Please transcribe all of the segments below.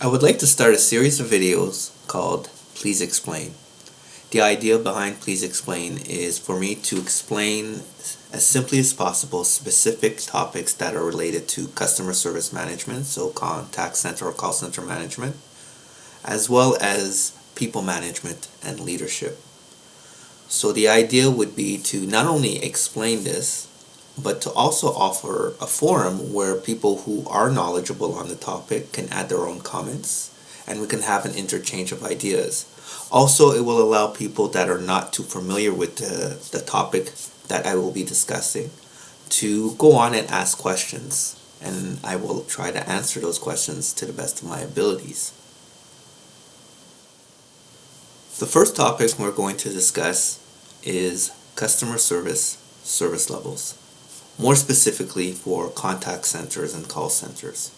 I would like to start a series of videos called Please Explain. The idea behind Please Explain is for me to explain as simply as possible specific topics that are related to customer service management, so contact center or call center management, as well as people management and leadership. So the idea would be to not only explain this, but to also offer a forum where people who are knowledgeable on the topic can add their own comments and we can have an interchange of ideas. Also, it will allow people that are not too familiar with the topic that I will be discussing to go on and ask questions, and I will try to answer those questions to the best of my abilities. The first topic we're going to discuss is customer service levels, more specifically for contact centers and call centers.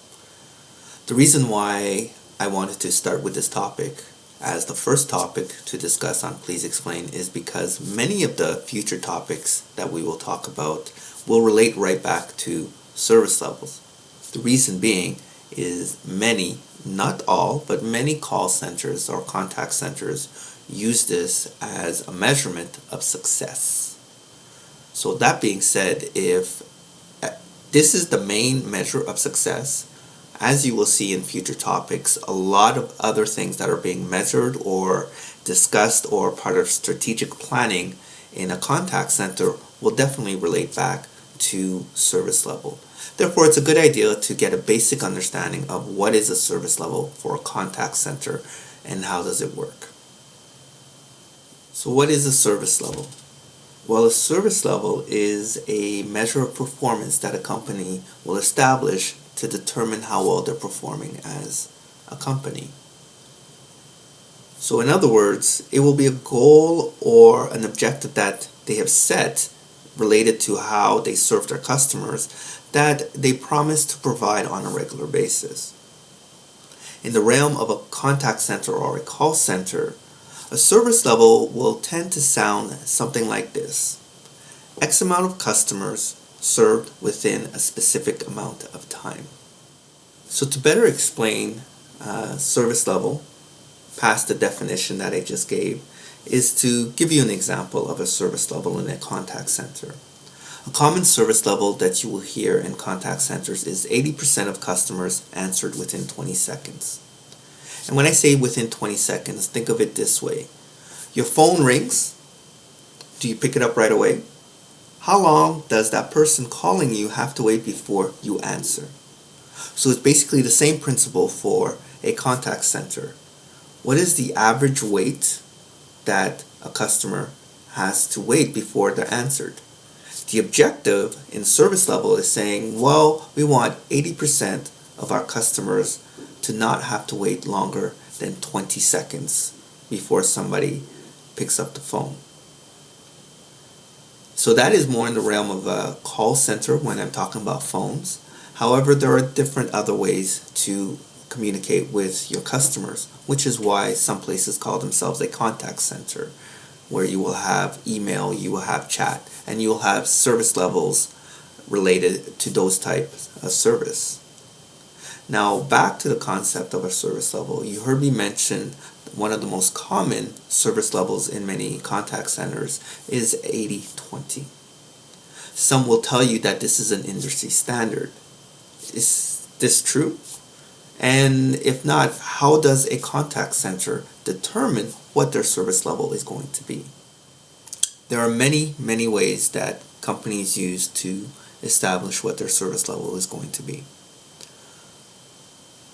The reason why I wanted to start with this topic as the first topic to discuss on Please Explain is because many of the future topics that we will talk about will relate right back to service levels. The reason being is many, not all, but many call centers or contact centers use this as a measurement of success. So that being said, if this is the main measure of success, as you will see in future topics, a lot of other things that are being measured or discussed or part of strategic planning in a contact center will definitely relate back to service level. Therefore, it's a good idea to get a basic understanding of what is a service level for a contact center and how does it work. So what is a service level? Well, a service level is a measure of performance that a company will establish to determine how well they're performing as a company. So in other words, it will be a goal or an objective that they have set related to how they serve their customers that they promise to provide on a regular basis. In the realm of a contact center or a call center, a service level will tend to sound something like this: X amount of customers served within a specific amount of time. So to better explain service level, past the definition that I just gave, is to give you an example of a service level in a contact center. A common service level that you will hear in contact centers is 80% of customers answered within 20 seconds. And when I say within 20 seconds, think of it this way. Your phone rings. Do you pick it up right away? How long does that person calling you have to wait before you answer? So it's basically the same principle for a contact center. What is the average wait that a customer has to wait before they're answered? The objective in service level is saying, well, we want 80% of our customers to not have to wait longer than 20 seconds before somebody picks up the phone. So that is more in the realm of a call center when I'm talking about phones. However, there are different other ways to communicate with your customers, which is why some places call themselves a contact center, where you will have email, you will have chat, and you will have service levels related to those types of service. Now, back to the concept of a service level. You heard me mention one of the most common service levels in many contact centers is 80-20. Some will tell you that this is an industry standard. Is this true? And if not, how does a contact center determine what their service level is going to be? There are many ways that companies use to establish what their service level is going to be.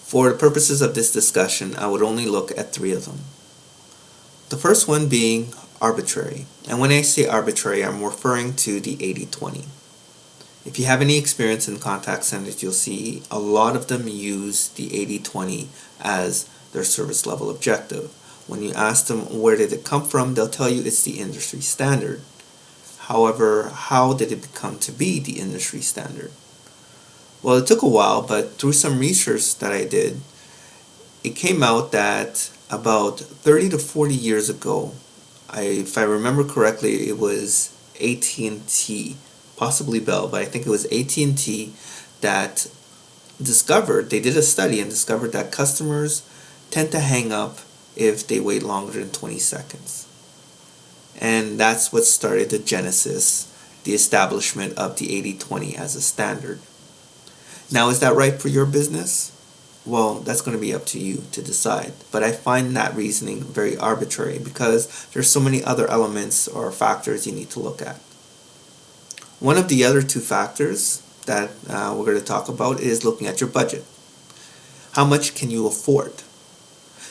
For the purposes of this discussion, I would only look at three of them. The first one being arbitrary. And when I say arbitrary, I'm referring to the 80-20. If you have any experience in contact centers, you'll see a lot of them use the 80-20 as their service level objective. When you ask them where did it come from, they'll tell you it's the industry standard. However, how did it become to be the industry standard? Well, it took a while, but through some research that I did, it came out that about 30 to 40 years ago, if I remember correctly, it was AT&T, possibly Bell, but I think it was AT&T that they did a study and discovered that customers tend to hang up if they wait longer than 20 seconds. And that's what started the genesis, the establishment of the 80-20 as a standard. Now, is that right for your business? Well, that's going to be up to you to decide. But I find that reasoning very arbitrary because there's so many other elements or factors you need to look at. One of the other two factors that we're going to talk about is looking at your budget. How much can you afford?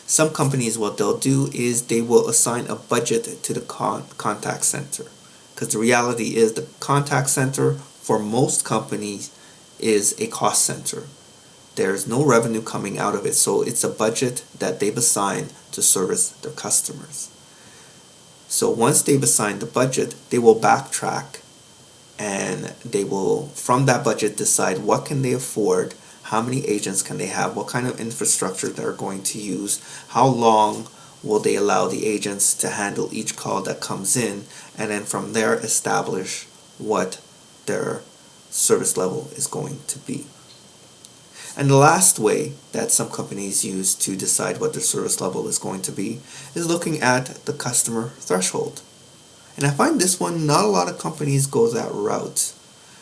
Some companies, what they'll do is they will assign a budget to the contact center. Because the reality is the contact center for most companies is a cost center. There's no revenue coming out of it, so it's a budget that they've assigned to service their customers. So once they've assigned the budget, they will backtrack and they will, from that budget, decide what can they afford, how many agents can they have, what kind of infrastructure they're going to use, how long will they allow the agents to handle each call that comes in, and then from there establish what their service level is going to be. And the last way that some companies use to decide what their service level is going to be is looking at the customer threshold. And I find this one, not a lot of companies go that route.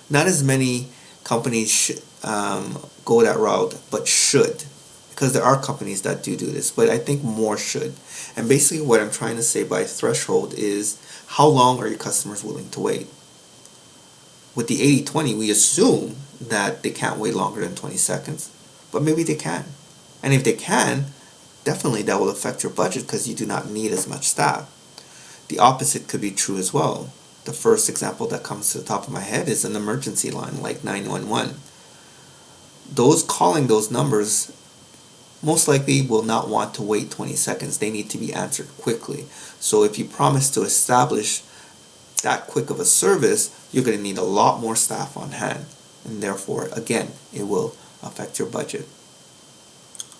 Not as many companies go that route, but should. Because there are companies that do this, but I think more should. And basically what I'm trying to say by threshold is how long are your customers willing to wait? With the 80-20, we assume that they can't wait longer than 20 seconds, but maybe they can. And if they can, definitely that will affect your budget because you do not need as much staff. The opposite could be true as well. The first example that comes to the top of my head is an emergency line like 911. Those calling those numbers most likely will not want to wait 20 seconds. They need to be answered quickly. So if you promise to establish that quick of a service, you're going to need a lot more staff on hand. And therefore, again, it will affect your budget.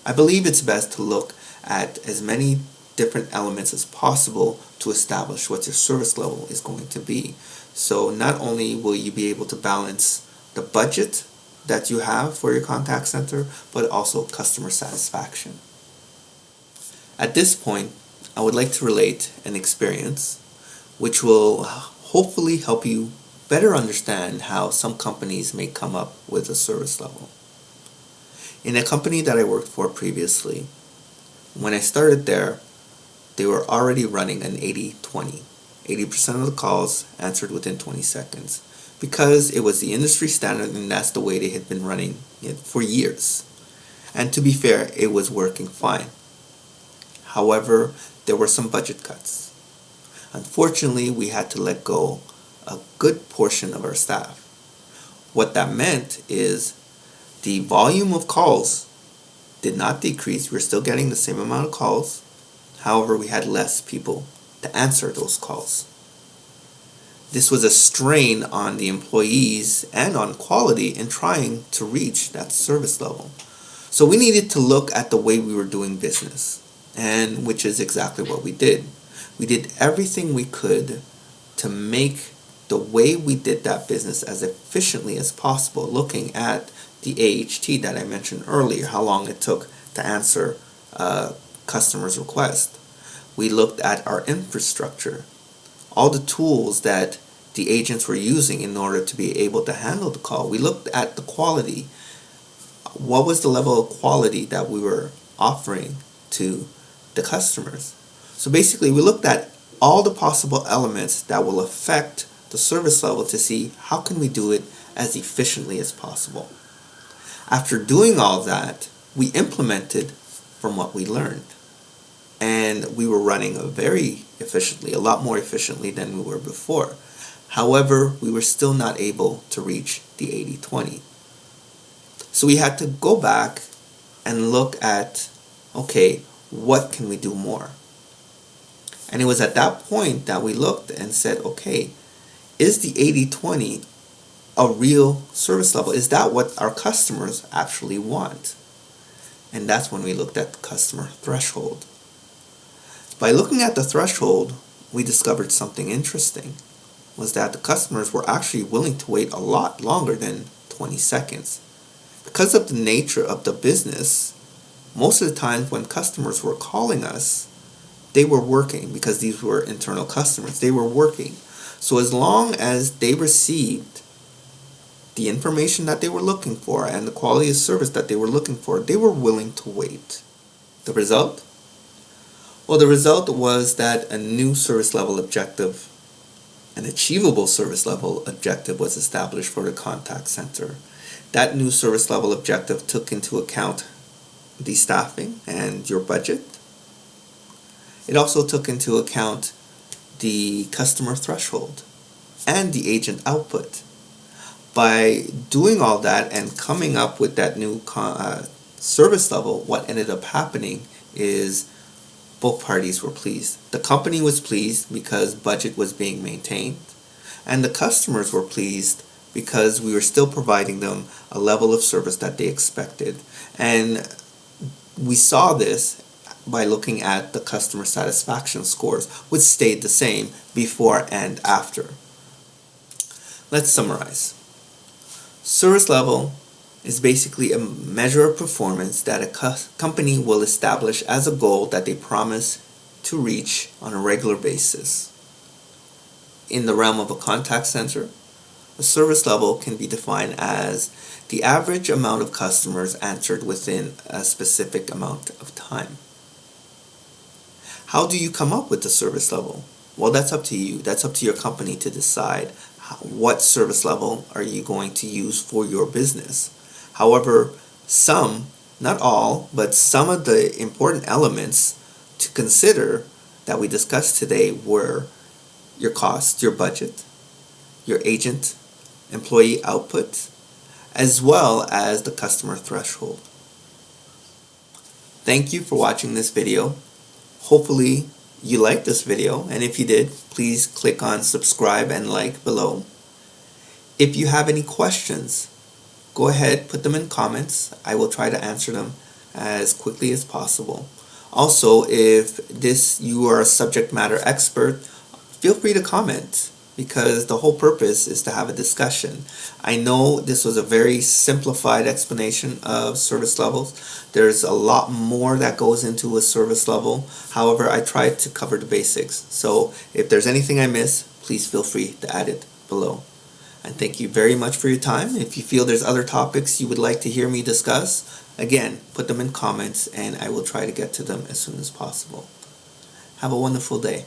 I believe it's best to look at as many different elements as possible to establish what your service level is going to be. So not only will you be able to balance the budget that you have for your contact center, but also customer satisfaction. At this point, I would like to relate an experience which will hopefully help you better understand how some companies may come up with a service level. In a company that I worked for previously, when I started there, they were already running an 80-20. 80% of the calls answered within 20 seconds because it was the industry standard and that's the way they had been running it for years. And to be fair, it was working fine. However, there were some budget cuts. Unfortunately, we had to let go a good portion of our staff. What that meant is the volume of calls did not decrease. We're still getting the same amount of calls. However, we had less people to answer those calls. This was a strain on the employees and on quality in trying to reach that service level. So we needed to look at the way we were doing business, and which is exactly what we did. We did everything we could to make the way we did that business as efficiently as possible, looking at the AHT that I mentioned earlier, how long it took to answer a customer's request. We looked at our infrastructure, all the tools that the agents were using in order to be able to handle the call. We looked at the quality. What was the level of quality that we were offering to the customers? So basically, we looked at all the possible elements that will affect the service level to see how can we do it as efficiently as possible. After doing all that, we implemented from what we learned. And we were running very efficiently, a lot more efficiently than we were before. However, we were still not able to reach the 80-20. So we had to go back and look at, okay, what can we do more? And it was at that point that we looked and said, okay, is the 80-20 a real service level? Is that what our customers actually want? And that's when we looked at the customer threshold. By looking at the threshold, we discovered something interesting, was that the customers were actually willing to wait a lot longer than 20 seconds. Because of the nature of the business, most of the times when customers were calling us, they were working because these were internal customers. They were working. So as long as they received the information that they were looking for and the quality of service that they were looking for, they were willing to wait. The result? Well, the result was that a new service level objective, an achievable service level objective, was established for the contact center. That new service level objective took into account the staffing and your budget. It also took into account the customer threshold and the agent output. By doing all that and coming up with that new service level, what ended up happening is both parties were pleased. The company was pleased because budget was being maintained, and the customers were pleased because we were still providing them a level of service that they expected. And we saw this by looking at the customer satisfaction scores, which stayed the same before and after. Let's summarize. Service level is basically a measure of performance that a company will establish as a goal that they promise to reach on a regular basis. In the realm of a contact center, a service level can be defined as the average amount of customers answered within a specific amount of time. How do you come up with the service level? Well, that's up to you. That's up to your company to decide what service level are you going to use for your business. However, some, not all, but some of the important elements to consider that we discussed today were your cost, your budget, your agent, employee output, as well as the customer threshold. Thank you for watching this video. Hopefully you liked this video, and if you did, please click on subscribe and like below. If you have any questions, go ahead, put them in comments. I will try to answer them as quickly as possible. Also, if you are a subject matter expert, feel free to comment, because the whole purpose is to have a discussion. I know this was a very simplified explanation of service levels. There's a lot more that goes into a service level. However, I tried to cover the basics. So if there's anything I missed, please feel free to add it below. And thank you very much for your time. If you feel there's other topics you would like to hear me discuss, again, put them in comments and I will try to get to them as soon as possible. Have a wonderful day.